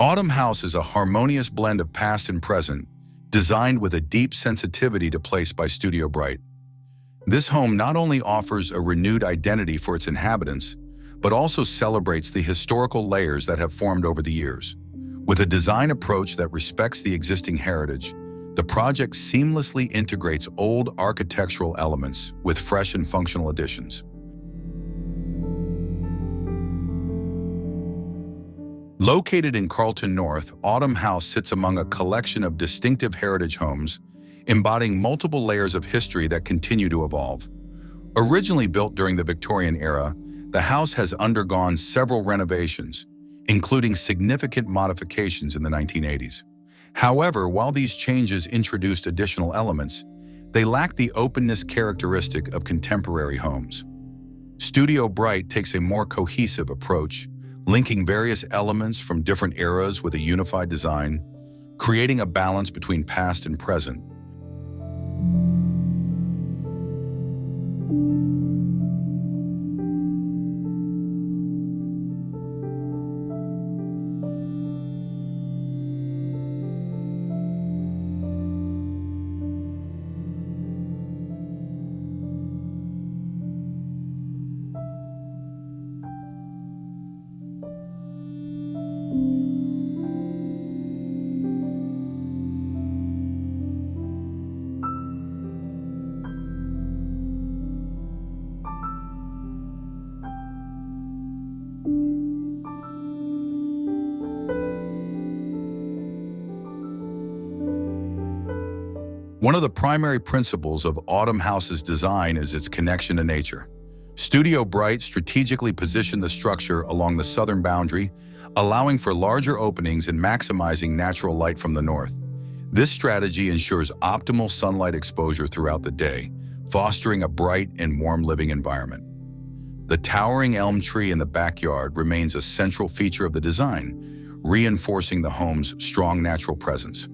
Autumn House is a harmonious blend of past and present, designed with a deep sensitivity to place by Studio Bright. This home not only offers a renewed identity for its inhabitants, but also celebrates the historical layers that have formed over the years. With a design approach that respects the existing heritage, the project seamlessly integrates old architectural elements with fresh and functional additions. Located in Carlton North, Autumn House sits among a collection of distinctive heritage homes, embodying multiple layers of history that continue to evolve. Originally built during the Victorian era, the house has undergone several renovations, including significant modifications in the 1980s. However, while these changes introduced additional elements, they lack the openness characteristic of contemporary homes. Studio Bright takes a more cohesive approach, linking various elements from different eras with a unified design, creating a balance between past and present. One of the primary principles of Autumn House's design is its connection to nature. Studio Bright strategically positioned the structure along the southern boundary, allowing for larger openings and maximizing natural light from the north. This strategy ensures optimal sunlight exposure throughout the day, fostering a bright and warm living environment. The towering elm tree in the backyard remains a central feature of the design, reinforcing the home's strong natural presence.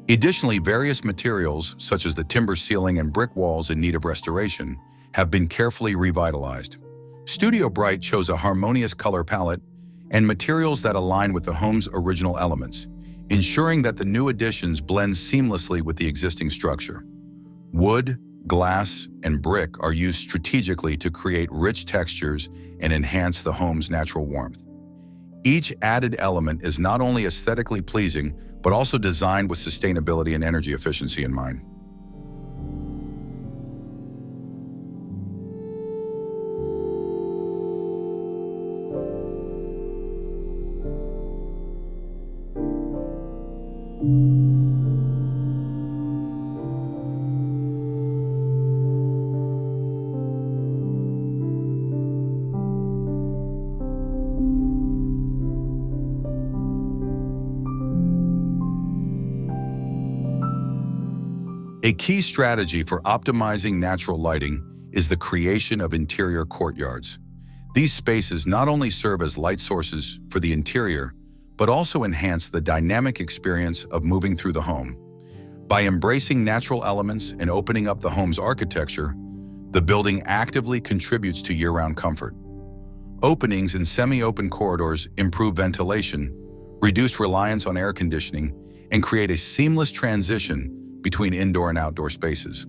Additionally, various materials, such as the timber ceiling and brick walls in need of restoration, have been carefully revitalized. Studio Bright chose a harmonious color palette and materials that align with the home's original elements, ensuring that the new additions blend seamlessly with the existing structure. Wood, glass, and brick are used strategically to create rich textures and enhance the home's natural warmth. Each added element is not only aesthetically pleasing, but also designed with sustainability and energy efficiency in mind. A key strategy for optimizing natural lighting is the creation of interior courtyards. These spaces not only serve as light sources for the interior, but also enhance the dynamic experience of moving through the home. By embracing natural elements and opening up the home's architecture, the building actively contributes to year-round comfort. Openings in semi-open corridors improve ventilation, reduce reliance on air conditioning, and create a seamless transition between indoor and outdoor spaces.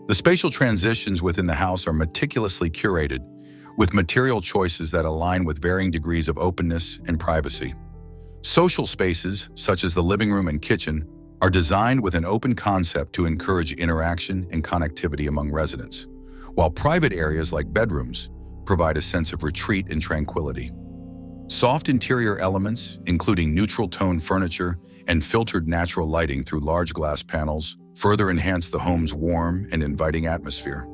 The spatial transitions within the house are meticulously curated, with material choices that align with varying degrees of openness and privacy. Social spaces, such as the living room and kitchen, are designed with an open concept to encourage interaction and connectivity among residents, while private areas like bedrooms provide a sense of retreat and tranquility. Soft interior elements, including neutral-tone furniture and filtered natural lighting through large glass panels, further enhance the home's warm and inviting atmosphere.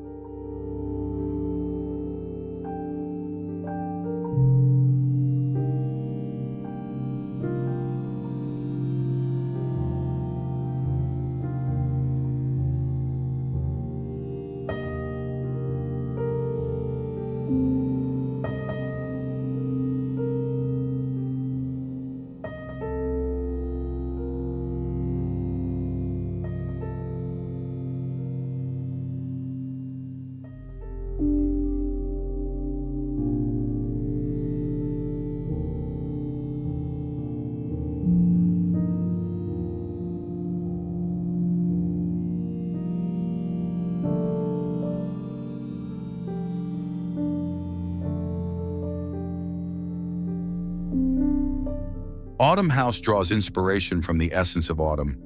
Autumn House draws inspiration from the essence of autumn,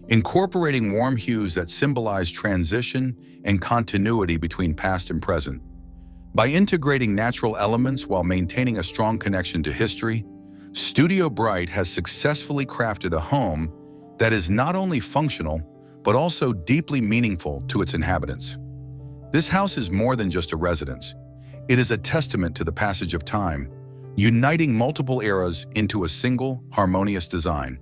incorporating warm hues that symbolize transition and continuity between past and present. By integrating natural elements while maintaining a strong connection to history, Studio Bright has successfully crafted a home that is not only functional, but also deeply meaningful to its inhabitants. This house is more than just a residence. It is a testament to the passage of time, uniting multiple eras into a single, harmonious design.